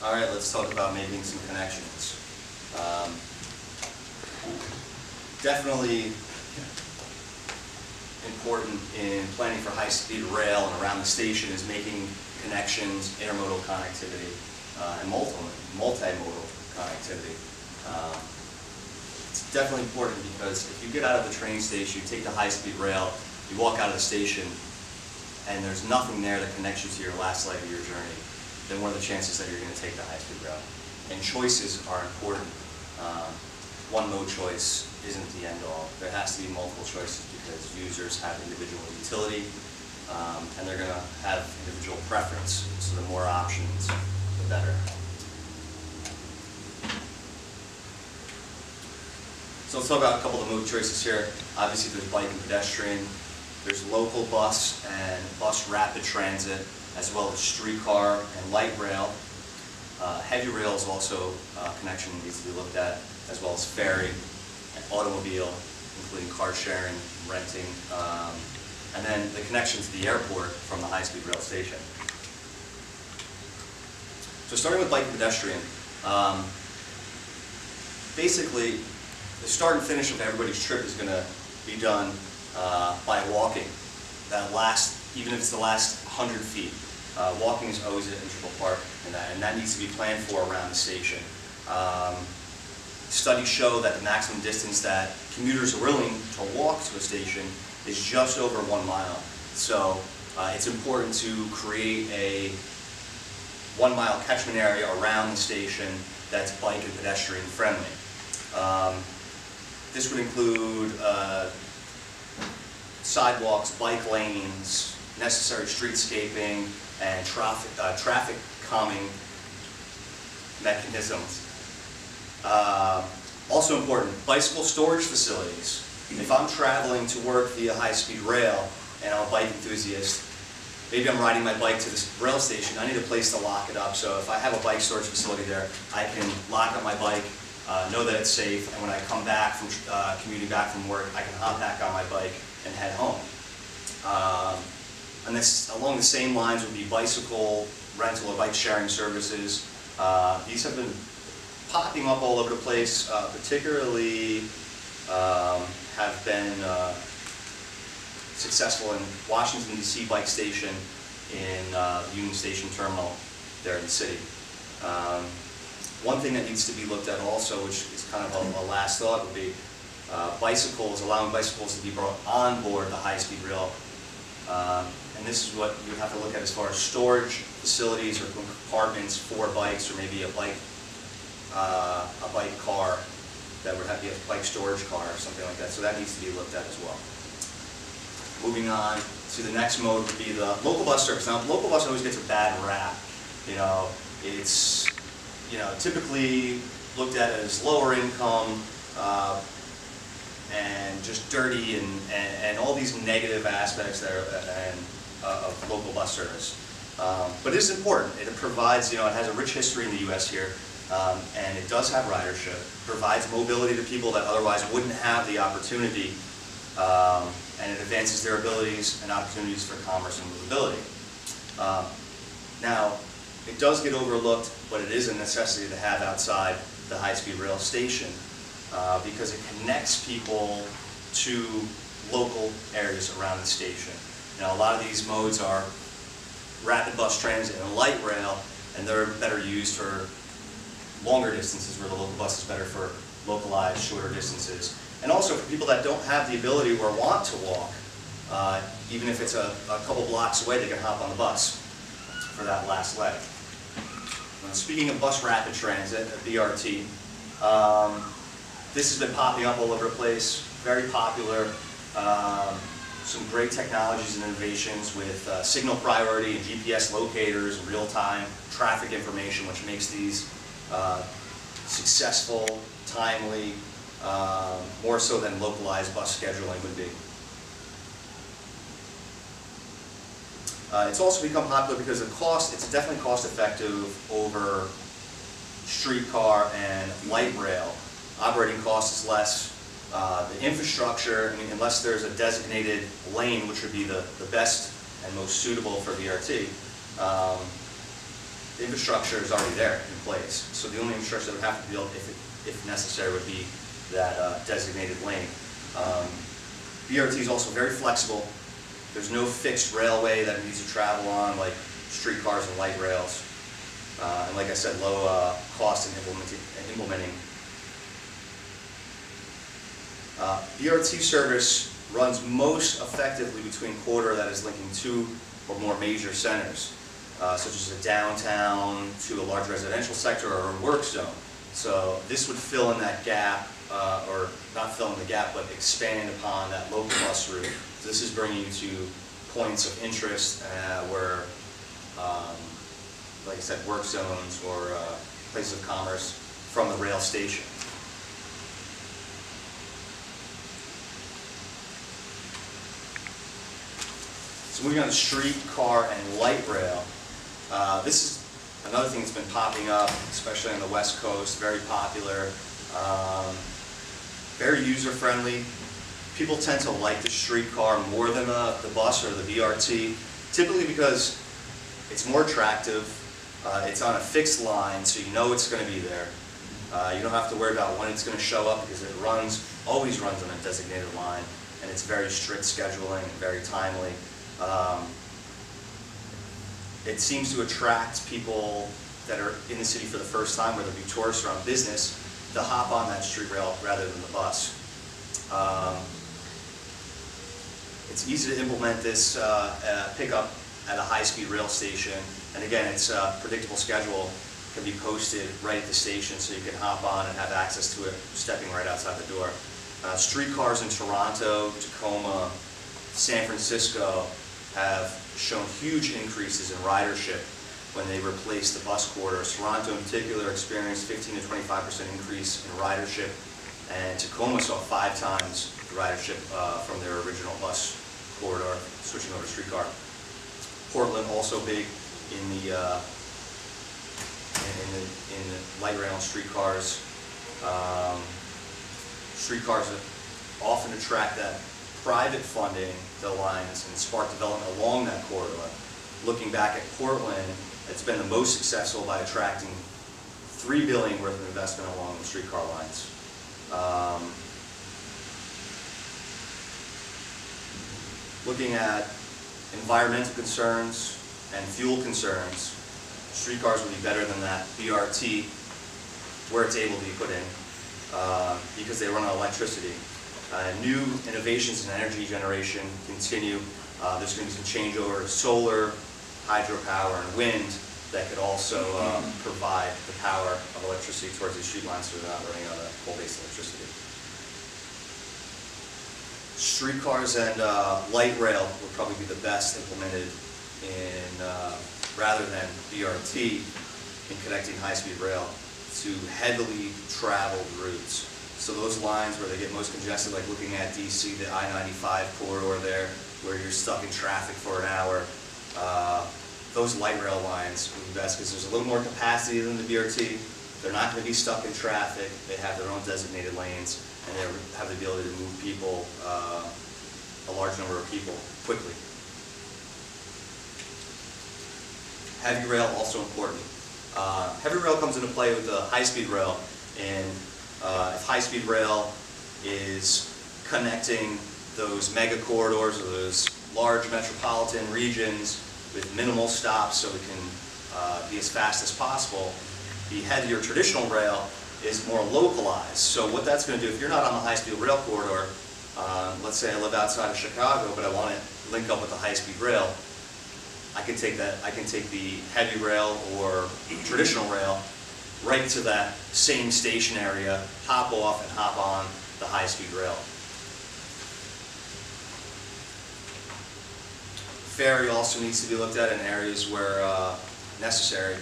All right, let's talk about making some connections. Definitely important in planning for high-speed rail and around the station is making connections, intermodal connectivity, and multimodal connectivity. It's definitely important because if you get out of the train station, you take the high-speed rail, you walk out of the station, and there's nothing there that connects you to your last leg of your journey, then what are the chances that you're going to take the high-speed rail? And choices are important. One mode choice isn't the end-all. There has to be multiple choices because users have individual utility, and they're going to have individual preference. So the more options, the better. So let's talk about a couple of mode choices here. Obviously, there's bike and pedestrian. There's local bus and bus rapid transit, as well as streetcar and light rail. Heavy rail is also a connection that needs to be looked at, as well as ferry and automobile, including car sharing, renting, and then the connection to the airport from the high-speed rail station. So starting with bike and pedestrian, basically the start and finish of everybody's trip is going to be done by walking. Even if it's the last 100 feet. Walking is always an integral part in that, and that needs to be planned for around the station. Studies show that the maximum distance that commuters are willing to walk to a station is just over 1 mile. So it's important to create a 1 mile catchment area around the station that's bike and pedestrian friendly. This would include sidewalks, bike lanes, necessary streetscaping, and traffic calming mechanisms. Also important, bicycle storage facilities. If I'm traveling to work via high-speed rail and I'm a bike enthusiast, maybe I'm riding my bike to this rail station, I need a place to lock it up. So if I have a bike storage facility there, I can lock up my bike, know that it's safe, and when I come back from commuting back from work, I can hop back on my bike and head home. And this, along the same lines would be bicycle rental or bike sharing services. These have been popping up all over the place, particularly have been successful in Washington, D.C. bike station in the Union Station Terminal there in the city. One thing that needs to be looked at also, which is kind of a last thought, would be allowing bicycles to be brought on board the high-speed rail. And this is what you have to look at as far as storage facilities or compartments for bikes, or maybe a bike car that would have to be a bike storage car or something like that. So that needs to be looked at as well. Moving on to the next mode would be the local bus service. Now, local bus always gets a bad rap. You know, it's typically looked at as lower income and just dirty and all these negative aspects there of local bus service. But it is important. It provides, it has a rich history in the U.S. here, and it does have ridership. Provides mobility to people that otherwise wouldn't have the opportunity, and it advances their abilities and opportunities for commerce and movability. Now, it does get overlooked, but it is a necessity to have outside the high-speed rail station because it connects people to local areas around the station. Now, a lot of these modes are rapid bus transit and light rail, and they're better used for longer distances, where the local bus is better for localized, shorter distances. And also for people that don't have the ability or want to walk, even if it's a couple blocks away, they can hop on the bus for that last leg. Now, speaking of bus rapid transit, BRT, this has been popping up all over the place, very popular. Some great technologies and innovations with signal priority and GPS locators and real-time traffic information, which makes these successful, timely, more so than localized bus scheduling would be. It's also become popular because of cost. It's definitely cost-effective over streetcar and light rail. Operating cost is less. The infrastructure, unless there's a designated lane, which would be the best and most suitable for BRT, the infrastructure is already there in place. So the only infrastructure that would have to be built, if necessary, would be that designated lane. BRT is also very flexible. There's no fixed railway that it needs to travel on, like streetcars and light rails. And like I said, low cost in implementing. BRT service runs most effectively between corridor that is linking two or more major centers, such as a downtown to a large residential sector or a work zone. So this would fill in that gap, or not fill in the gap, but expand upon that local bus route. So this is bringing you to points of interest where, like I said, work zones or places of commerce from the rail station. So moving on to street, car, and light rail. This is another thing that's been popping up, especially on the West Coast, very popular, very user-friendly. People tend to like the streetcar more than the bus or the BRT, typically because it's more attractive, it's on a fixed line, so you know it's going to be there. You don't have to worry about when it's going to show up because it always runs on a designated line, and it's very strict scheduling and very timely. It seems to attract people that are in the city for the first time, whether it be tourists or on business, to hop on that street rail rather than the bus. It's easy to implement this pickup at a high-speed rail station, and again, its predictable schedule can be posted right at the station, so you can hop on and have access to it stepping right outside the door. Streetcars in Toronto, Tacoma, San Francisco have shown huge increases in ridership when they replaced the bus corridors. Toronto in particular experienced 15 to 25% increase in ridership, and Tacoma saw 5 times the ridership from their original bus corridor, switching over to streetcar. Portland also big in the light rail and streetcars. Streetcars often attract that private funding to the lines and spark development along that corridor. Looking back at Portland, it's been the most successful by attracting $3 billion worth of investment along the streetcar lines. Looking at environmental concerns and fuel concerns, streetcars would be better than that BRT where it's able to be put in because they run on electricity. New innovations in energy generation continue. There's going to be some changeover to solar, hydropower, and wind that could also provide the power of electricity towards these street lines so they're not running on a coal-based electricity. Streetcars and light rail would probably be the best implemented in, rather than BRT, in connecting high-speed rail to heavily traveled routes. So those lines where they get most congested, like looking at DC, the I-95 corridor there, where you're stuck in traffic for an hour, those light rail lines would be best because there's a little more capacity than the BRT. They're not going to be stuck in traffic. They have their own designated lanes, and they have the ability to move people, a large number of people, quickly. Heavy rail also important. Heavy rail comes into play with the high-speed rail, and if high-speed rail is connecting those mega corridors or those large metropolitan regions with minimal stops so it can be as fast as possible, the heavier traditional rail is more localized. So what that's going to do, if you're not on the high-speed rail corridor, let's say I live outside of Chicago, but I want to link up with the high-speed rail, I can take the heavy rail or traditional rail right to that same station area, hop off and hop on the high-speed rail. Ferry also needs to be looked at in areas where necessary.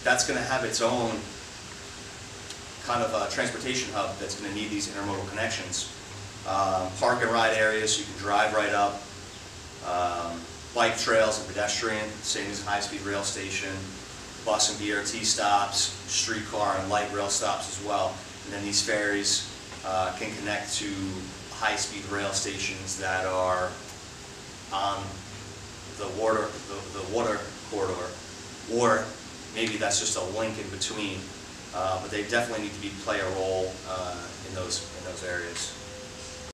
That's going to have its own kind of transportation hub that's going to need these intermodal connections. Park and ride areas so you can drive right up. Bike trails and pedestrian, same as a high-speed rail station. Bus and BRT stops, streetcar and light rail stops as well. And then these ferries can connect to high-speed rail stations that are on the water corridor or maybe that's just a link in between. But they definitely need to play a role